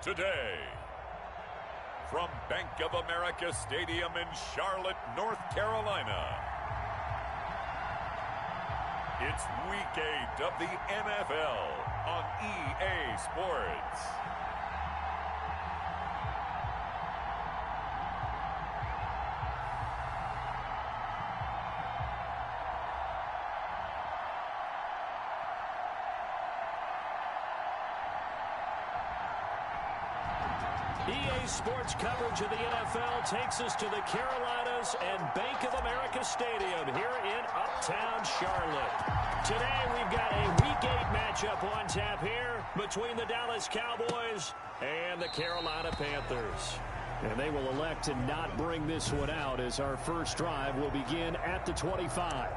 today. From Bank of America Stadium in Charlotte, North Carolina, it's Week 8 of the NFL on EA Sports. EA Sports coverage of the NFL takes us to the Carolinas and Bank of America Stadium here in Uptown Charlotte. Today we've got a Week 8 matchup on tap here between the Dallas Cowboys and the Carolina Panthers. And they will elect to not bring this one out as our first drive will begin at the 25.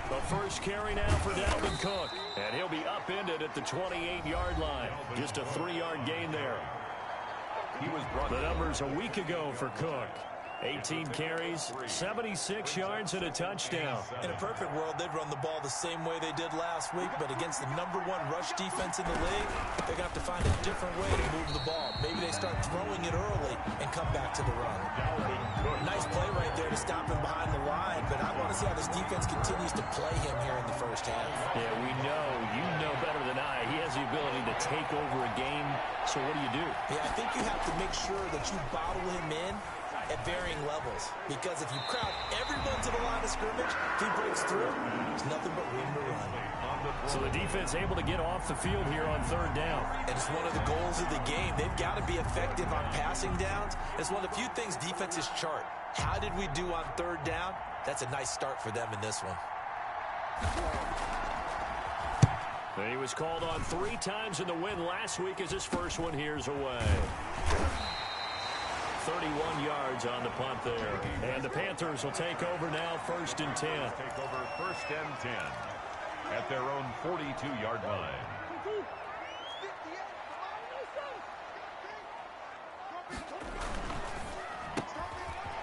The first carry now for Dalvin Cook, and he'll be upended at the 28-yard line. Just a 3-yard gain there. The numbers a week ago for Cook. 18 carries, 76 yards, and a touchdown. In a perfect world, they'd run the ball the same way they did last week, but against the #1 rush defense in the league, they're going to have to find a different way to move the ball. Maybe they start throwing it early and come back to the run. Nice play right there to stop him behind the line, but I want to see how this defense continues to play him here in the first half. Yeah, you know better than I. He has the ability to take over a game, so what do? Yeah, I think you have to make sure that you bottle him in at varying levels, because if you crowd everyone to the line of scrimmage, if he breaks through, there's nothing but room to run. So the defense able to get off the field here on third down. And it's one of the goals of the game. They've got to be effective on passing downs. It's one of the few things defenses chart. How did we do on third down? That's a nice start for them in this one. He was called on 3 times in the win last week as his first one here's away. 31 yards on the punt there. And the Panthers will take over now, 1st and 10. Take over 1st and 10 at their own 42-yard line.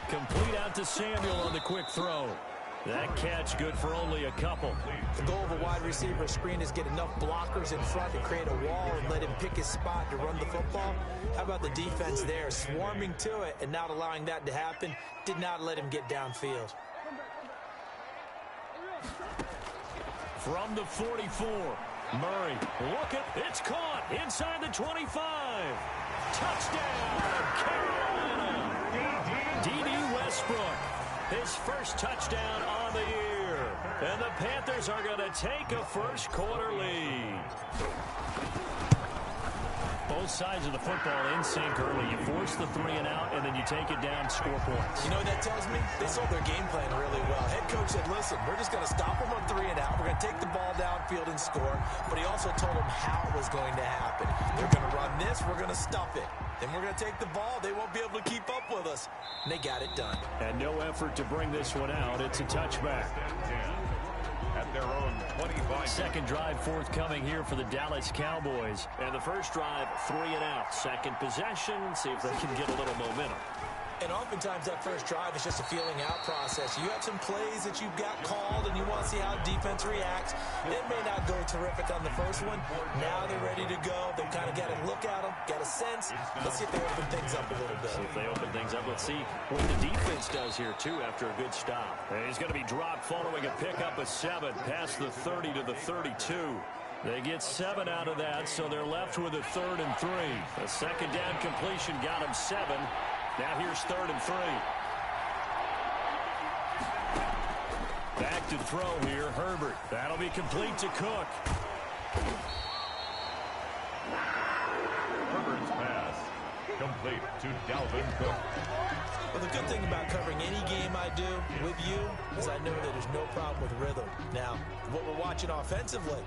Complete out to Samuel on the quick throw. That catch good for only a couple. The goal of a wide receiver screen is get enough blockers in front to create a wall and let him pick his spot to run the football. How about the defense there, swarming to it and not allowing that to happen? Did not let him get downfield. From the 44, Murray, look at, it's caught inside the 25. Touchdown, Carolina. D.D. Westbrook, his first touchdown on the year. And the Panthers are going to take a first quarter lead. Both sides of the football in sync early. You force the 3 and out, and then you take it down, score points. You know what that tells me? They sold their game plan really well. Head coach said, listen, we're just going to stop them on 3 and out. We're going to take the ball downfield and score. But he also told them how it was going to happen. They're going to run this. We're going to stuff it. Then we're going to take the ball. They won't be able to keep up with us. And they got it done. And no effort to bring this one out. It's a touchback. At their own 25. Second drive forthcoming here for the Dallas Cowboys. And the first drive, 3 and out. Second possession, see if they can get a little momentum. And oftentimes that first drive is just a feeling out process. You have some plays that you've got called and you want to see how defense reacts. It may not go terrific on the first one. Now they're ready to go. They've kind of got a look at them, got a sense. Let's see if they open things up a little bit. See if they open things up. Let's see what the defense does here, too, after a good stop. And he's going to be dropped following a pickup of 7 past the 30 to the 32. They get 7 out of that, so they're left with a 3rd and 3. A second down completion got him 7. Now here's 3rd and 3. Back to throw here, Herbert. That'll be complete to Cook. Herbert's pass complete to Dalvin Cook. Well, the good thing about covering any game I do with you is I know that there's no problem with rhythm. Now, what we're watching offensively,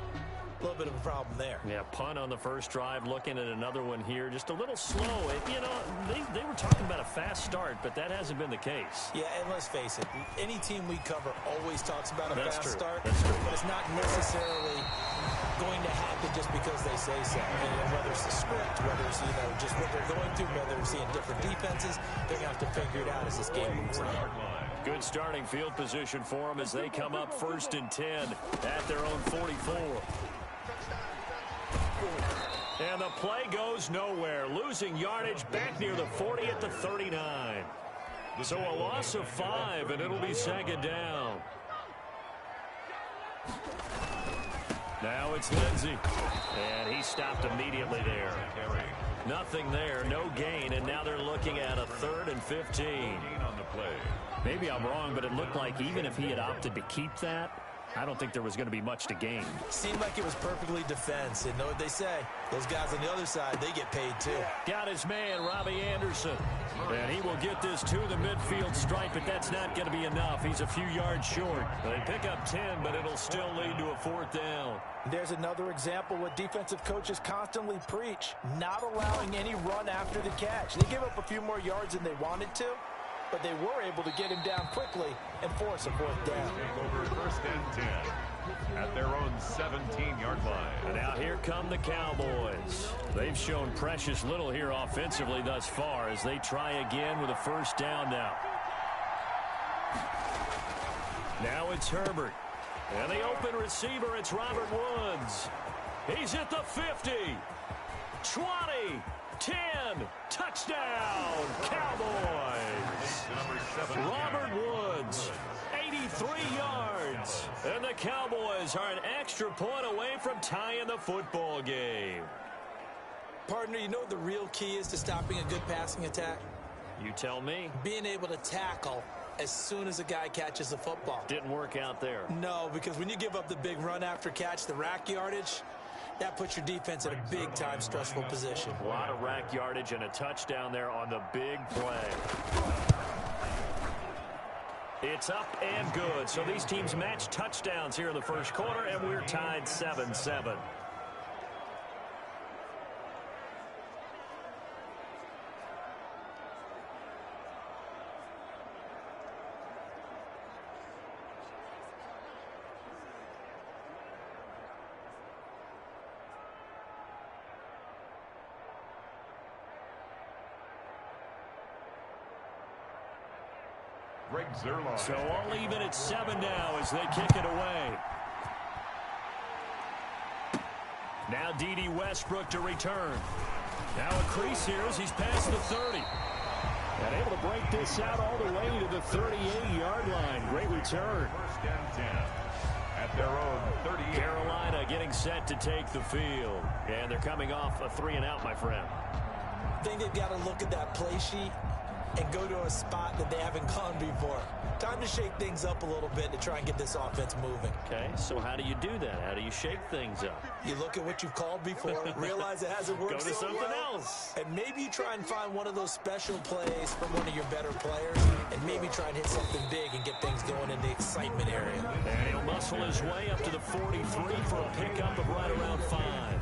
A little bit of a problem there. Yeah, punt on the first drive, looking at another one here. Just a little slow. You know, they were talking about a fast start, but that hasn't been the case. Yeah, and let's face it, any team we cover always talks about a fast start. That's true. But it's not necessarily going to happen just because they say so. And whether it's the script, whether it's, just what they're going through, whether they're seeing different defenses, they're going to have to figure it out as this game moves on. Good starting field position for them as they come up 1st and 10 at their own 44. And the play goes nowhere. Losing yardage back near the 40 at the 39. So a loss of 5, and it'll be 2nd down. Now it's Lindsey. And he stopped immediately there. Nothing there, no gain, and now they're looking at a 3rd and 15. On the play. Maybe I'm wrong, but it looked like even if he had opted to keep that, I don't think there was going to be much to gain. Seemed like it was perfectly defense. And know what they say? Those guys on the other side, they get paid too. Got his man, Robbie Anderson. And he will get this to the midfield stripe, but that's not going to be enough. He's a few yards short. They pick up 10, but it'll still lead to a 4th down. There's another example what defensive coaches constantly preach, not allowing any run after the catch. They give up a few more yards than they wanted to, but they were able to get him down quickly and force a 4th down. Over 1st and 10 at their own 17-yard line. And now here come the Cowboys. They've shown precious little here offensively thus far as they try again with a 1st down now. Now it's Herbert. And the open receiver, it's Robert Woods. He's at the 50. 20. 10. Touchdown, Cowboys. Robert Woods, 83 yards. And the Cowboys are an extra point away from tying the football game. Partner, you know what the real key is to stopping a good passing attack? You tell me. Being able to tackle as soon as a guy catches the football. Didn't work out there. No, because when you give up the big run after catch, the rack yardage, that puts your defense in a big-time stressful position. A lot of rack yardage and a touchdown there on the big play. It's up and good. So these teams match touchdowns here in the first quarter, and we're tied 7-7. So all even at 7 now as they kick it away. Now D.D. Westbrook to return. Now a crease here as he's past the 30. And able to break this out all the way to the 38-yard line. Great return. 1st and 10 at their own 38. Carolina getting set to take the field. And they're coming off a 3-and-out, my friend. I think they've got to look at that play sheet and go to a spot that they haven't gone before. Time to shake things up a little bit to try and get this offense moving. Okay, so how do you do that? How do you shake things up? You look at what you've called before, realize it hasn't worked Go to so something well, else. and maybe you try and find one of those special plays from one of your better players, and maybe try and hit something big and get things going in the excitement area. And he'll muscle his way up to the 43 for a pickup of right around 5.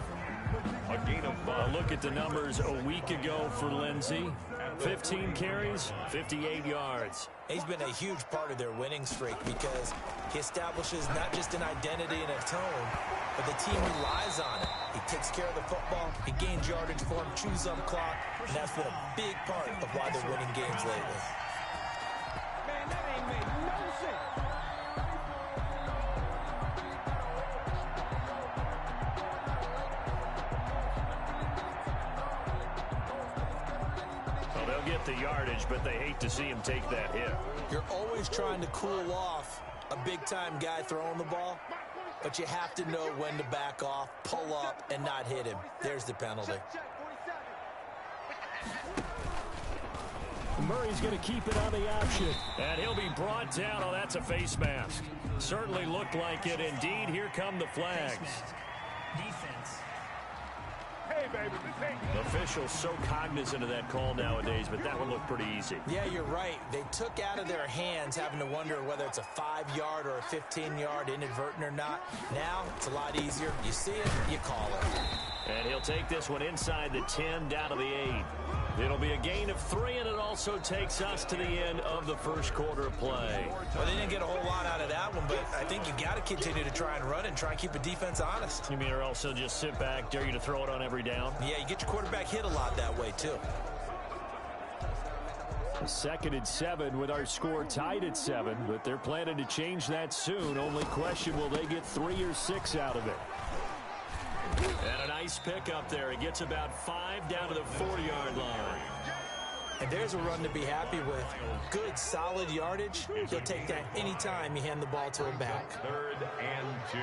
A gain of 5. Look at the numbers a week ago for Lindsey. 15 carries, 58 yards. He's been a huge part of their winning streak because he establishes not just an identity and a tone, but the team relies on it. He takes care of the football, he gains yardage for him, chews up clock, and that's been a big part of why they're winning games lately. Man, that ain't made no sense. They'll get the yardage, but they hate to see him take that hit. You're always trying to cool off a big-time guy throwing the ball, but you have to know when to back off, pull up, and not hit him. There's the penalty. Murray's going to keep it on the option. And he'll be brought down. Oh, that's a face mask. Certainly looked like it. Indeed, here come the flags. Defense. The officials so cognizant of that call nowadays, but that one looked pretty easy. Yeah, you're right. They took out of their hands having to wonder whether it's a 5-yard or a 15-yard inadvertent or not. Now, it's a lot easier. You see it, you call it. And he'll take this one inside the 10, down to the 8. It'll be a gain of 3, and it also takes us to the end of the first quarter of play. Well, they didn't get a whole lot out of that one, but I think you got to continue to try and run and try and keep the defense honest. You mean or also just sit back, dare you to throw it on every down? Yeah, you get your quarterback hit a lot that way, too. 2nd and 7 with our score tied at 7, but they're planning to change that soon. Only question, will they get 3 or 6 out of it? And a nice pick up there. He gets about 5 down to the 4-yard line. And there's a run to be happy with. Good, solid yardage. He'll take that anytime you hand the ball to him back. 3rd and 2.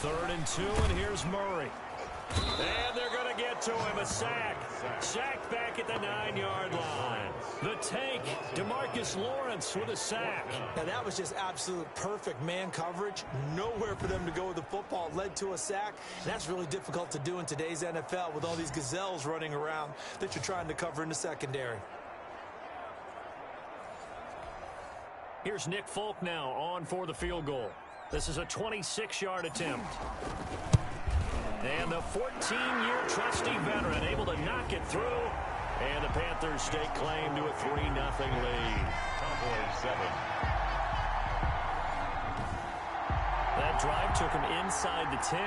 3rd and 2, and here's Murray. And they're going to get to him. A sack. Sacked back at the 9-yard line. The tank, DeMarcus Lawrence with a sack. Now, that was just absolute perfect man coverage. Nowhere for them to go with the football. Led to a sack. That's really difficult to do in today's NFL with all these gazelles running around that you're trying to cover in the secondary. Here's Nick Folk now on for the field goal. This is a 26-yard attempt. And the 14-year trusty veteran able to knock it through. And the Panthers stake claim to a 3-0 lead. Cowboys 7. That drive took him inside the 10.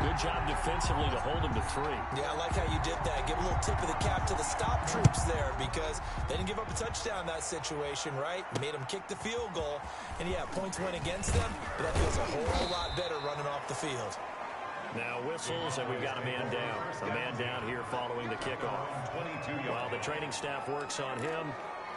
Good job defensively to hold him to 3. Yeah, I like how you did that. Give a little tip of the cap to the stop troops there because they didn't give up a touchdown in that situation, right? Made them kick the field goal. And, yeah, points went against them, but that feels a whole lot better running off the field. Now whistles, and we've got a man down. A man down here following the kickoff. While the training staff works on him,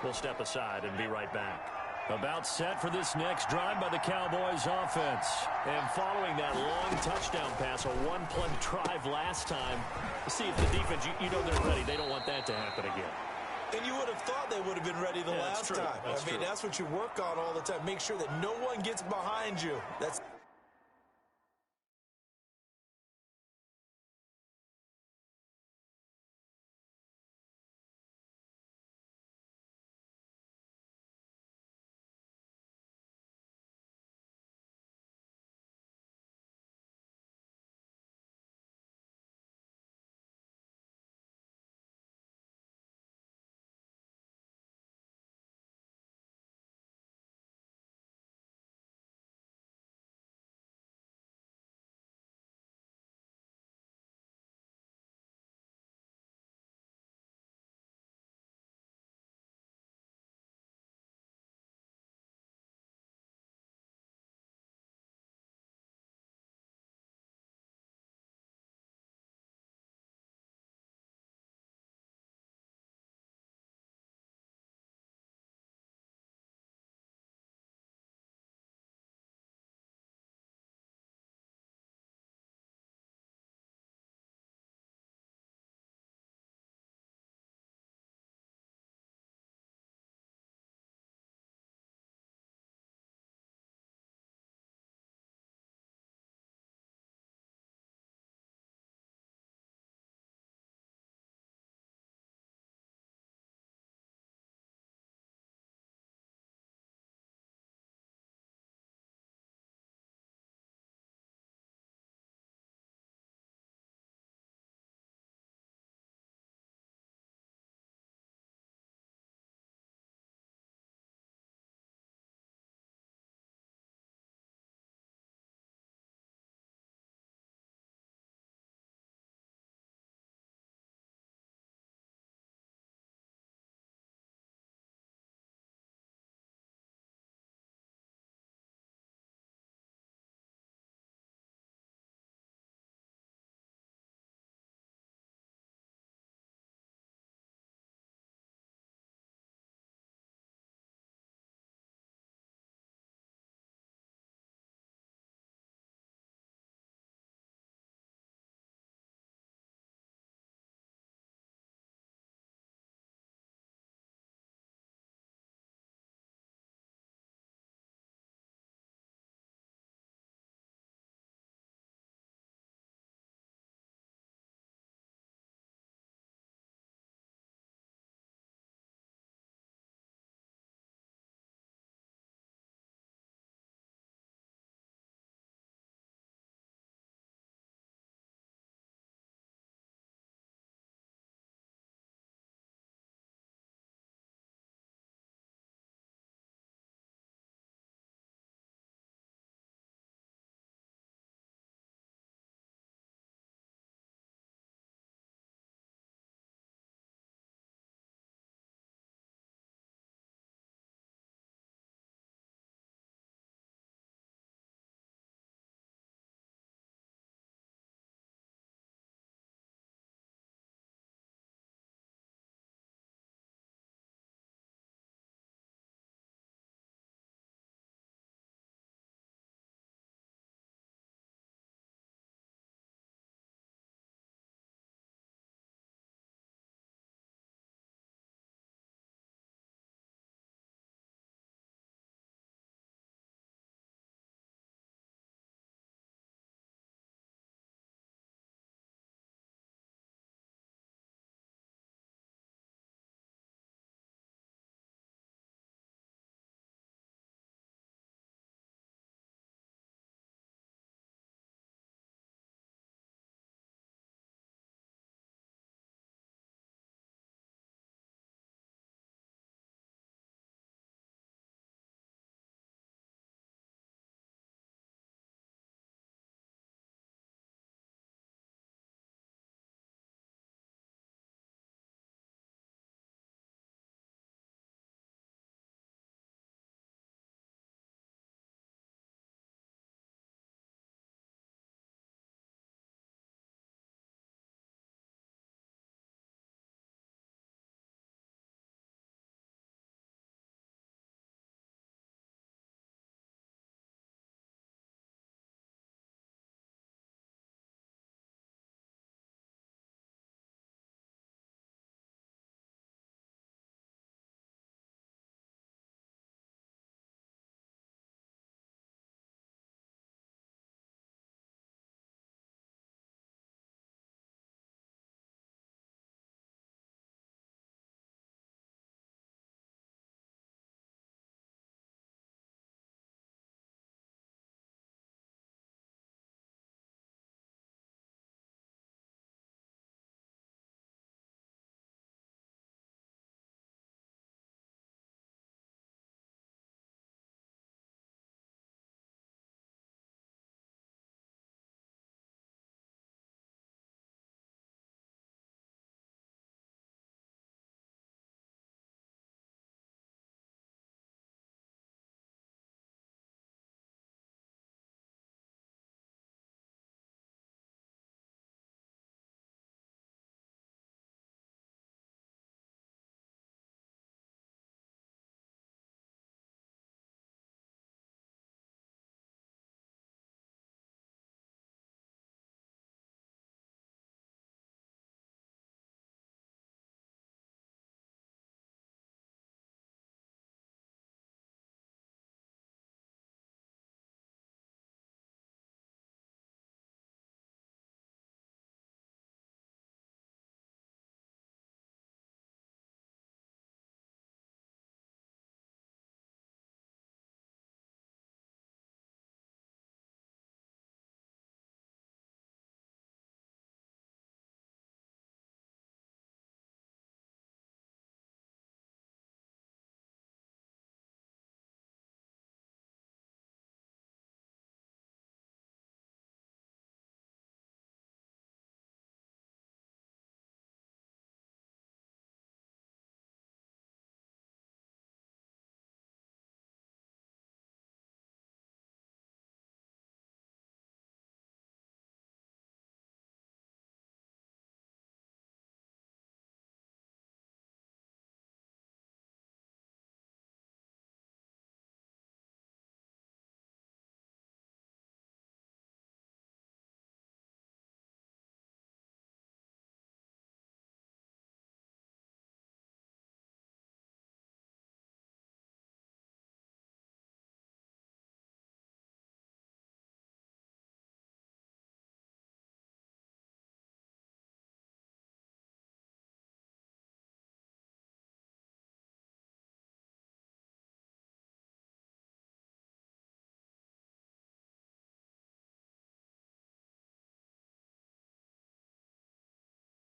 we'll step aside and be right back. About set for this next drive by the Cowboys offense. And following that long touchdown pass, a one-play drive last time. See if the defense, you know they're ready. They don't want that to happen again. And you would have thought they would have been ready the last time. I mean, that's what you work on all the time. Make sure that no one gets behind you. That's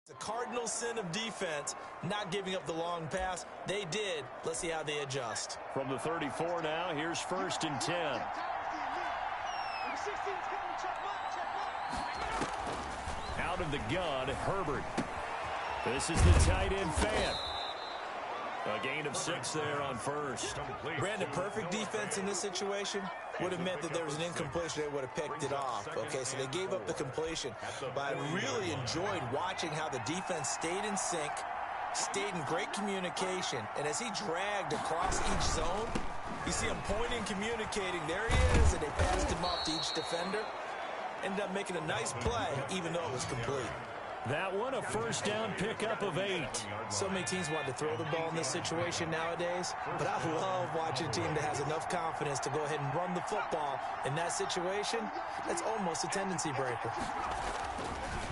The cardinal sin of defense, not giving up the long pass. They did. Let's see how they adjust. From the 34 now, here's 1st and 10. Out of the gun, Herbert. This is the tight end Fant. A gain of 6 there on 1st. Brandon, perfect defense in this situation would have meant that there was an incompletion. They would have picked it off. Okay, so they gave up the completion. But I really enjoyed watching how the defense stayed in sync, stayed in great communication. And as he dragged across each zone, you see him pointing, communicating. There he is, and they passed him off to each defender. Ended up making a nice play, even though it was complete. That one, a 1st down pickup of 8. So many teams want to throw the ball in this situation nowadays, but I love watching a team that has enough confidence to go ahead and run the football. In that situation, that's almost a tendency breaker.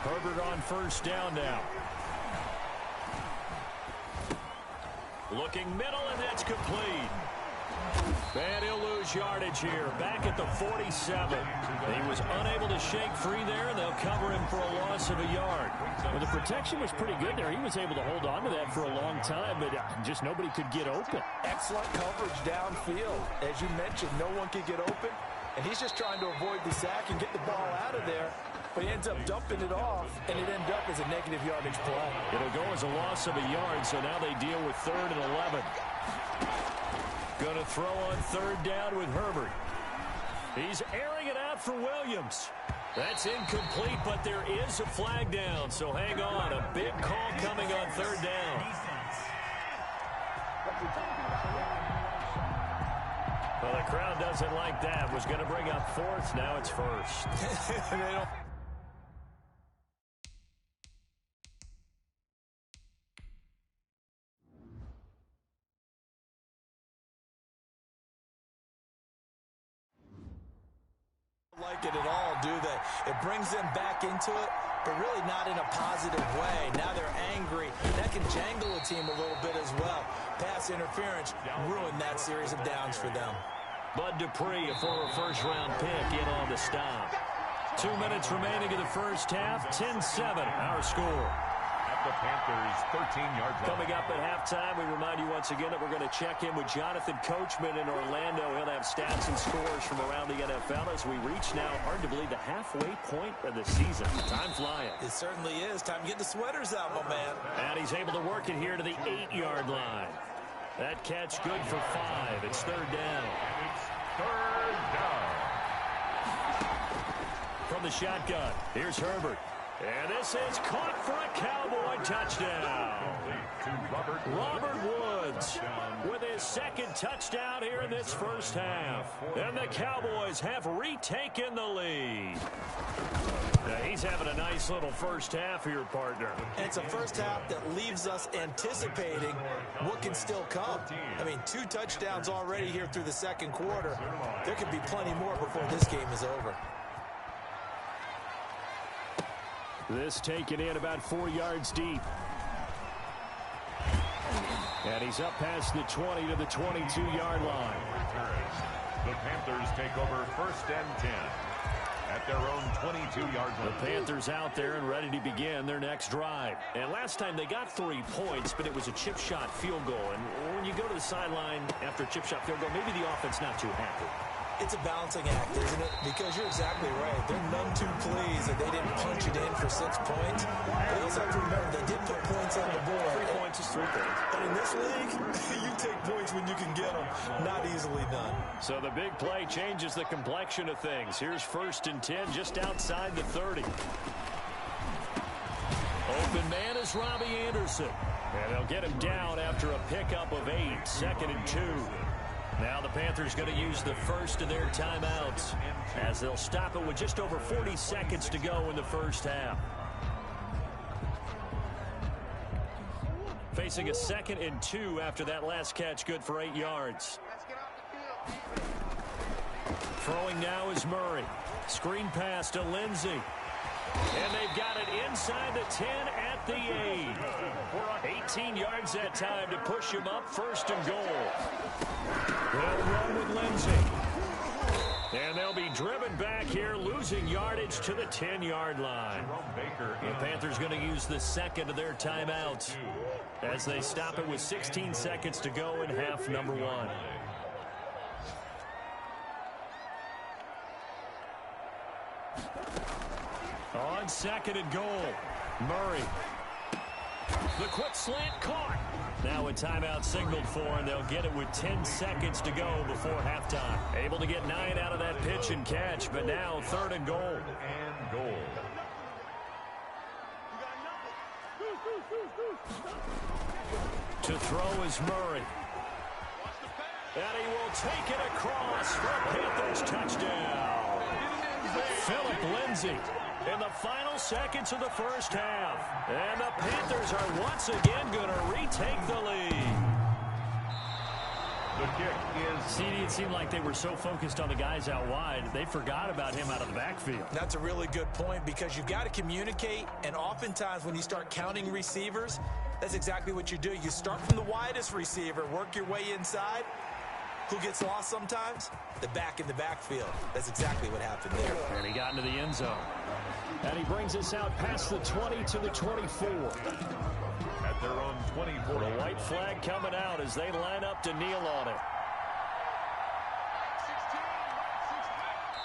Herbert on 1st down now. Looking middle, and that's complete. And he'll lose yardage here, back at the 47. He was unable to shake free there, and they'll cover him for a loss of a yard. Well, the protection was pretty good there. He was able to hold on to that for a long time, but just nobody could get open. Excellent coverage downfield. As you mentioned, no one could get open, and he's just trying to avoid the sack and get the ball out of there. But he ends up dumping it off, and it ended up as a negative yardage play. It'll go as a loss of a yard, so now they deal with 3rd and 11. Going to throw on 3rd down with Herbert. He's airing it out for Williams. That's incomplete, but there is a flag down, so hang on. A big call coming on 3rd down. Well, the crowd doesn't like that. Was going to bring up 4th. Now it's 1st. They don't like it at all, do they? It brings them back into it, but really not in a positive way. Now they're angry. That can jangle a team a little bit as well. Pass interference ruined that series of downs for them. Bud Dupree, a former 1st-round pick, in on the stop. 2 minutes remaining in the 1st half. 10-7, our score. At the Panthers' 13-yard line. Coming up at halftime, we remind you once again that we're going to check in with Jonathan Coachman in Orlando. He'll have stats and scores from around the NFL as we reach now, hard to believe, the halfway point of the season. Time flying. It certainly is. Time to get the sweaters out, my man. And he's able to work it here to the 8-yard line. That catch good for 5. It's 3rd down. It's 3rd down. From the shotgun, here's Herbert. And this is caught for a Cowboy touchdown. Robert Woods with his 2nd touchdown here in this 1st half. And the Cowboys have retaken the lead. Now he's having a nice little 1st half here, partner. And it's a 1st half that leaves us anticipating what can still come. I mean, 2 touchdowns already here through the 2nd quarter. There could be plenty more before this game is over. This taken in about 4 yards deep. And he's up past the 20 to the 22-yard line. The Panthers take over 1st and 10 at their own 22-yard line. The Panthers out there and ready to begin their next drive. And last time they got 3 points, but it was a chip shot field goal. And when you go to the sideline after a chip shot field goal, maybe the offense not too happy. It's a balancing act, isn't it? Because you're exactly right. They're none too pleased that they didn't punch it in for 6 points. But you also have to remember they did put points on the board. 3 points is 3 points. And in this league, you take points when you can get them. Not easily done. So the big play changes the complexion of things. Here's 1st and 10 just outside the 30. Open man is Robbie Anderson. And they'll get him down after a pickup of 8. 2nd and 2. Now the Panthers going to use the first of their timeouts as they'll stop it with just over 40 seconds to go in the 1st half. Facing a 2nd and 2 after that last catch, good for 8 yards. Throwing now is Murray. Screen pass to Lindsey. And they've got it inside the 10 at the 8. 18 yards that time to push him up 1st and goal. They'll run with Lindsey. And they'll be driven back here, losing yardage to the 10-yard line. The Panthers going to use the second of their timeouts as they stop it with 16 seconds to go in half number 1. On second and goal, Murray. The quick slant caught. Now a timeout signaled for, and they'll get it with 10 seconds to go before halftime. Able to get 9 out of that pitch and catch, but now third and goal. To throw is Murray. And he will take it across for a Panthers touchdown. Philip Lindsay in the final seconds of the first half. And the Panthers are once again going to retake the lead. The kick is... CD, it seemed like they were so focused on the guys out wide, they forgot about him out of the backfield. That's a really good point because you've got to communicate, and oftentimes when you start counting receivers, that's exactly what you do. You start from the widest receiver, work your way inside. Who gets lost sometimes? The back in the backfield. That's exactly what happened there. And he got into the end zone. And he brings us out past the 20 to the 24. At their own 24. The white flag coming out as they line up to kneel on it.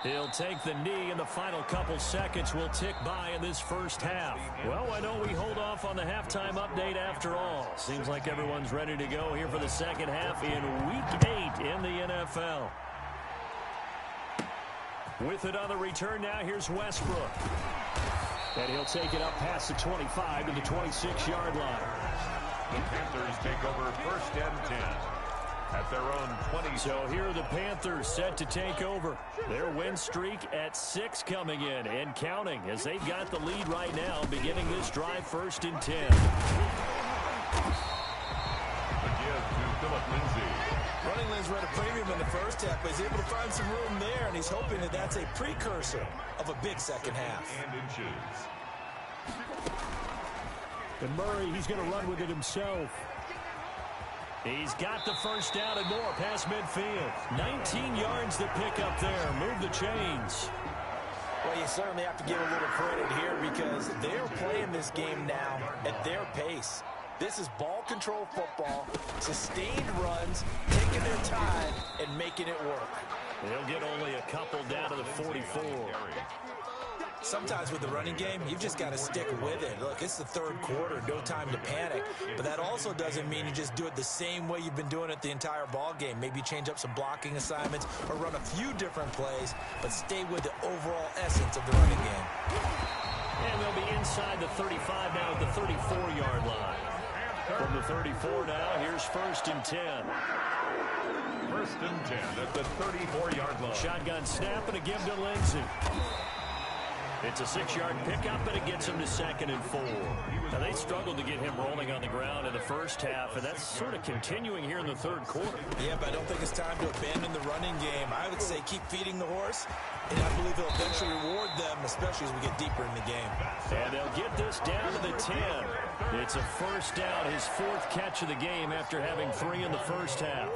He'll take the knee, and the final couple seconds will tick by in this first half. Well, why don't we hold off on the halftime update after all? Seems like everyone's ready to go here for the second half in Week 8 in the NFL. With it on the return now, here's Westbrook. And he'll take it up past the 25 to the 26-yard line. The Panthers take over first and 10. At their own 20. So here are the Panthers set to take over. Their win streak at 6 coming in and counting as they've got the lead right now, beginning this drive first and 10. The give to Philip Lindsay. Running lanes were at a premium in the first half, but he's able to find some room there, and he's hoping that that's a precursor of a big second half. And inches. And Murray, he's going to run with it himself. He's got the first down and more past midfield. 19 yards to pick up there. Move the chains. Well, you certainly have to give a little credit here because they're playing this game now at their pace. This is ball control football, sustained runs, taking their time, and making it work. They'll get only a couple down to the 44. Sometimes with the running game, you've just got to stick with it. Look, it's the third quarter, no time to panic. But that also doesn't mean you just do it the same way you've been doing it the entire ball game. Maybe change up some blocking assignments or run a few different plays, but stay with the overall essence of the running game. And they'll be inside the 35 now at the 34-yard line. From the 34 now, here's first and 10. First and 10 at the 34-yard line. Shotgun snap and a give to Lindsay. It's a 6-yard pickup, and it gets him to second and 4. Now, they struggled to get him rolling on the ground in the first half, and that's sort of continuing here in the third quarter. Yeah, but I don't think it's time to abandon the running game. I would say keep feeding the horse, and I believe it'll eventually reward them, especially as we get deeper in the game. And they'll get this down to the 10. It's a first down, his 4th catch of the game after having 3 in the first half.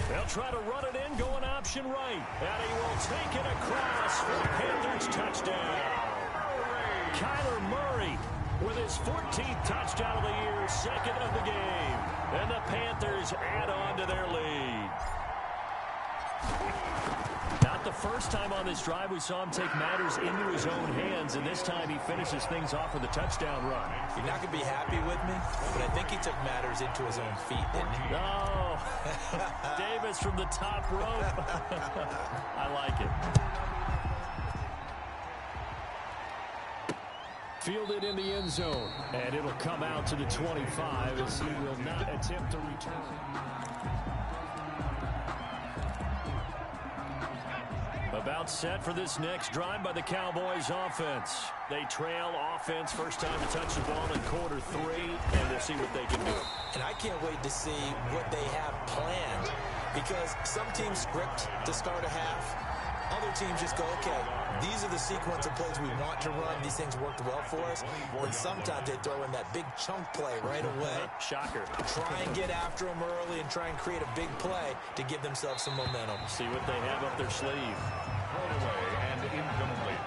They'll try to run it in, going option right. And he will take it across for the Panthers touchdown. Kyler Murray with his 14th touchdown of the year, 2nd of the game. And the Panthers add on to their lead. Not the first time on this drive we saw him take matters into his own hands, and this time he finishes things off with a touchdown run. You're not going to be happy with me, but I think he took matters into his own feet, didn't he? Oh, Davis from the top rope. I like it. Fielded in the end zone, and it'll come out to the 25 as he will not attempt to return. About set for this next drive by the Cowboys offense. They trail offense, first time to touch the ball in quarter 3, and we'll see what they can do. And I can't wait to see what they have planned because some teams script to start a half, Other teams just go, okay, these are the sequence of plays we want to run. These things worked well for us. And sometimes they throw in that big chunk play right away. Shocker. Try and get after them early and try and create a big play to give themselves some momentum. See what they have up their sleeve. Thrown away and incomplete.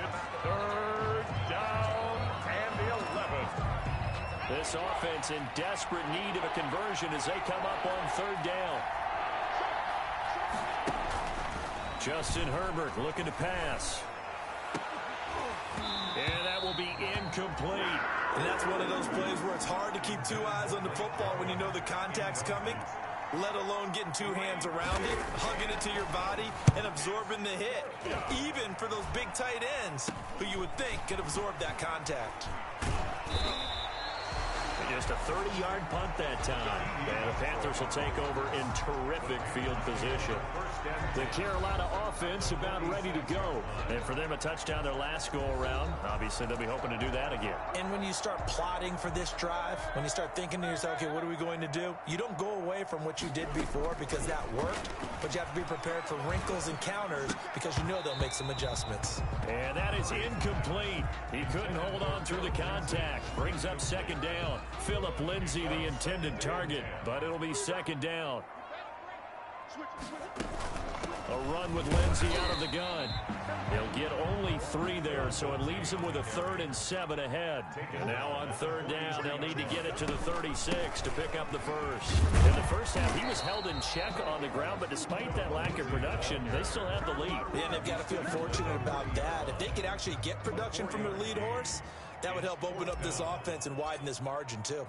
It's third down and 11. This offense in desperate need of a conversion as they come up on third down. Justin Herbert looking to pass. And that will be incomplete. And that's one of those plays where it's hard to keep two eyes on the football when you know the contact's coming, let alone getting two hands around it, hugging it to your body, and absorbing the hit. Even for those big tight ends who you would think could absorb that contact. Just a 30-yard punt that time. And the Panthers will take over in terrific field position. The Carolina offense about ready to go. And for them, a touchdown their last go-around. Obviously, they'll be hoping to do that again. And when you start plotting for this drive, when you start thinking to yourself, okay, what are we going to do? You don't go away from what you did before because that worked, but you have to be prepared for wrinkles and counters because you know they'll make some adjustments. And that is incomplete. He couldn't hold on through the contact. Brings up second down. Phillip Lindsay, the intended target, but it'll be second down. A run with Lindsay out of the gun. He'll get only 3 there, so it leaves him with a 3rd and 7 ahead. And now on third down, they'll need to get it to the 36 to pick up the first. In the first half, he was held in check on the ground, but despite that lack of production, they still have the lead. Yeah, and they've got to feel fortunate about that. If they could actually get production from their lead horse, that would help open up this offense and widen this margin, too.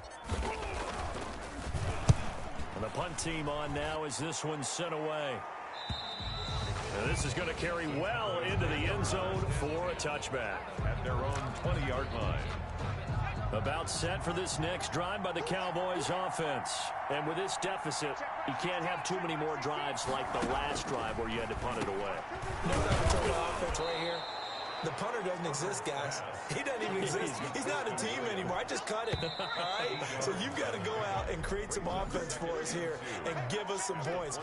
And the punt team on now as this one's sent away. And this is going to carry well into the end zone for a touchback. At their own 20-yard line. About set for this next drive by the Cowboys offense. And with this deficit, you can't have too many more drives like the last drive where you had to punt it away. No doubt total offense right here. The punter doesn't exist, guys. He doesn't even exist. He's not a team anymore. I just cut him, all right? So you've got to go out and create some offense for us here and give us some points.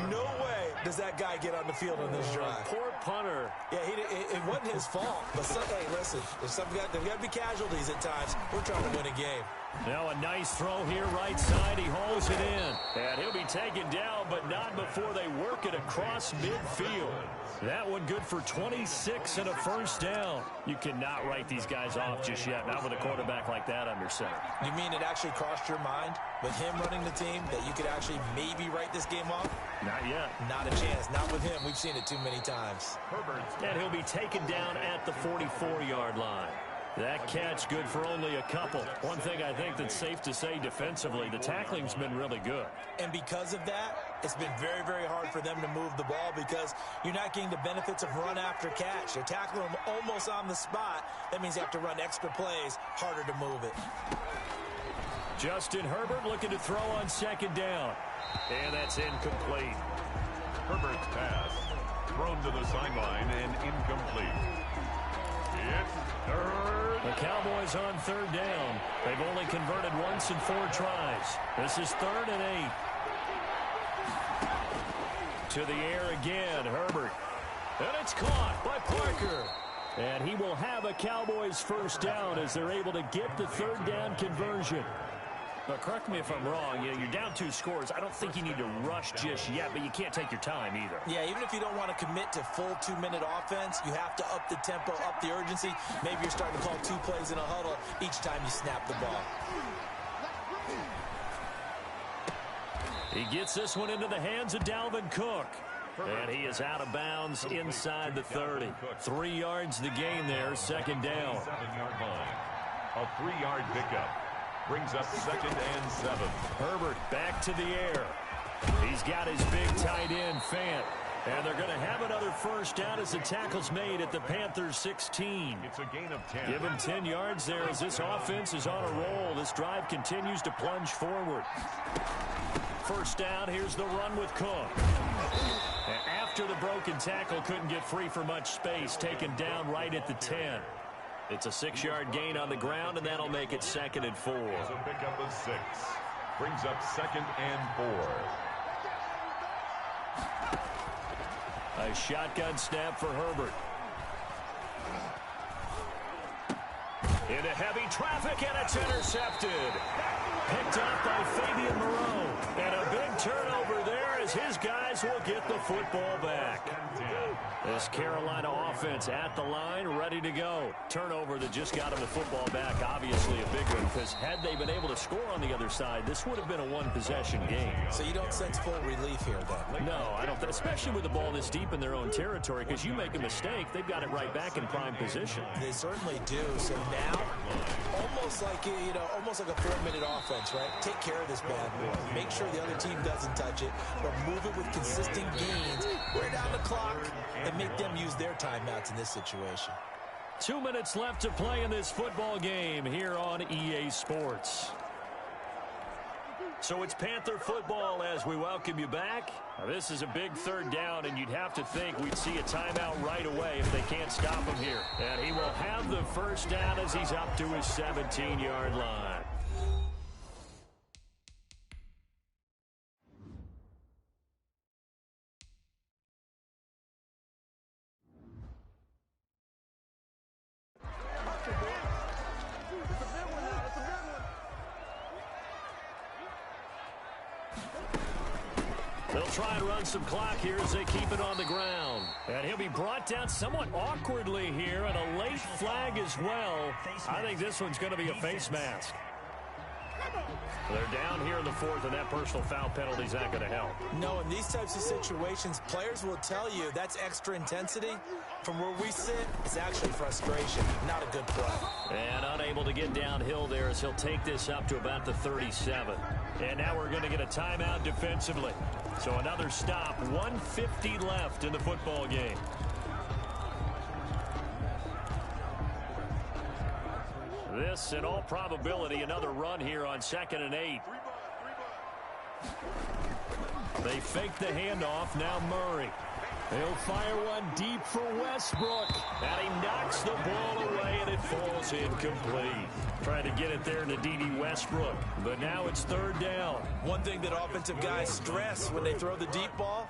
No way does that guy get on the field on this drive. Poor punter. Yeah, it wasn't his fault. But, hey, listen, there's got to be casualties at times. We're trying to win a game. Now a nice throw here right side. He hauls it in. And he'll be taken down, but not before they work it across midfield. That one good for 26 and a first down. You cannot write these guys off just yet, not with a quarterback like that under center. You mean it actually crossed your mind with him running the team that you could actually maybe write this game off? Not yet. Not a chance. Not with him. We've seen it too many times. And he'll be taken down at the 44-yard line. That catch good for only a couple. One thing I think that's safe to say defensively, the tackling's been really good. And because of that, it's been very, very hard for them to move the ball because you're not getting the benefits of run after catch. They're tackling them almost on the spot. That means you have to run extra plays, harder to move it. Justin Herbert looking to throw on second down. And that's incomplete. Herbert's pass thrown to the sideline and incomplete. It's third. The Cowboys on third down. They've only converted once in 4 tries. This is 3rd and 8. To the air again, Herbert. And it's caught by Parker. And he will have a Cowboys first down as they're able to get the third down conversion. But correct me if I'm wrong, you're down 2 scores. I don't think you need to rush just yet, but you can't take your time either. Yeah, even if you don't want to commit to full 2-minute offense, you have to up the tempo, up the urgency. Maybe you're starting to call 2 plays in a huddle each time you snap the ball. He gets this one into the hands of Dalvin Cook. And he is out of bounds inside the 30. 3 yards the gain there, second down. 7-yard line. A 3-yard pickup. Brings up 2nd and 7. Herbert back to the air. He's got his big tight end, Fant. And they're going to have another first down as the tackle's made at the Panthers 16. It's a gain of 10. Give him 10 yards there as this offense is on a roll. This drive continues to plunge forward. First down, here's the run with Cook. And after the broken tackle, couldn't get free for much space, taken down right at the 10. It's a 6-yard gain on the ground, and that'll make it 2nd and 4. It's a pickup of 6. Brings up 2nd and 4. A shotgun snap for Herbert. Into heavy traffic, and it's intercepted. Picked up by Fabian Moreau. And a big turnover there as his guys will get the football back. This Carolina offense at the line, ready to go. Turnover that just got them the football back, obviously a big one, because had they been able to score on the other side, this would have been a one-possession game. So you don't sense full relief here, then? No, I don't, especially with the ball this deep in their own territory, because you make a mistake, they've got it right back in prime position. They certainly do. So now, almost like a 4-minute offense, right? Take care of this bad boy. Make sure the other team doesn't touch it, but move it with consistent gains. Wear down the clock and make them use their timeouts in this situation. 2 minutes left to play in this football game here on EA Sports. So it's Panther football as we welcome you back. Now this is a big third down, and you'd have to think we'd see a timeout right away if they can't stop him here. And he will have the first down as he's up to his 17-yard line. They'll try and run some clock here as they keep it on the ground. And he'll be brought down somewhat awkwardly here, and a late flag as well. I think this one's going to be a face mask. They're down here in the fourth, and that personal foul penalty is not going to help. No, in these types of situations, players will tell you that's extra intensity. From where we sit, it's actually frustration, not a good play. And unable to get downhill there as he'll take this up to about the 37. And now we're going to get a timeout defensively. So another stop, 1:50 left in the football game. This, in all probability, another run here on 2nd and 8. They fake the handoff. Now Murray. He'll fire one deep for Westbrook. And he knocks the ball away, and it falls incomplete. Trying to get it there to D.D. Westbrook. But now it's third down. One thing that offensive guys stress when they throw the deep ball,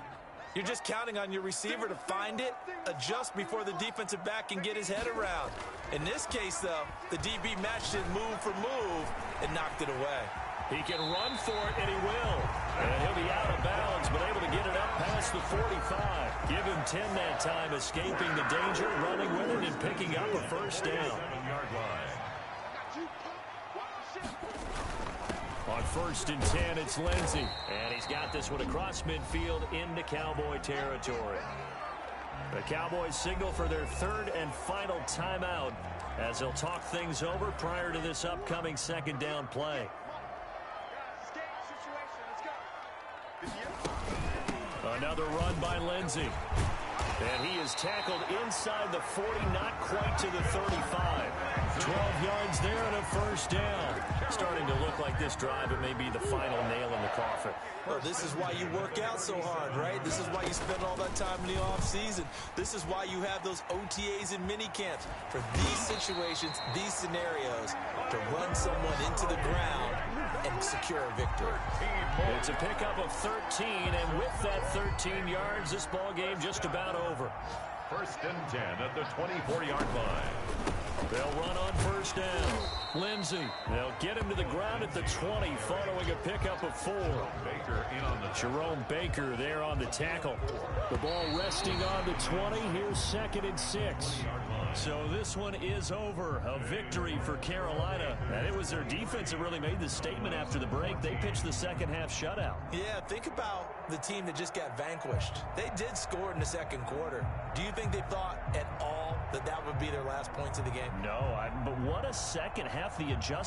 you're just counting on your receiver to find it, adjust before the defensive back can get his head around. In this case, though, the DB matched it move for move and knocked it away. He can run for it, and he will. And he'll be out of bounds, but able to get it up past the 45. Give him 10 that time, escaping the danger, running with it, and picking up a first down. On 1st and 10, it's Lindsey. And he's got this one across midfield into Cowboy territory. The Cowboys signal for their third and final timeout as they'll talk things over prior to this upcoming second down play. Another run by Lindsey. And he is tackled inside the 40, not quite to the 35. 12 yards there and a first down. Starting to look like this drive, it may be the final nail in the coffin. Well, this is why you work out so hard, right? This is why you spend all that time in the offseason. This is why you have those OTAs and mini camps. For these situations, these scenarios, to run someone into the ground and secure a victory. It's a pickup of 13, and with that 13 yards, this ball game just about over. 1st and 10 at the 24-yard line. They'll run on first down. Lindsey. They'll get him to the ground at the 20 following a pickup of 4. Baker in on the Jerome Baker there on the tackle. The ball resting on the 20. Here's 2nd and 6. So this one is over. A victory for Carolina. And it was their defense that really made the statement after the break. They pitched the second half shutout. Yeah, think about the team that just got vanquished. They did score in the second quarter. Do you think they thought at all that that would be their last points of the game? No, but what a second half. The adjustment.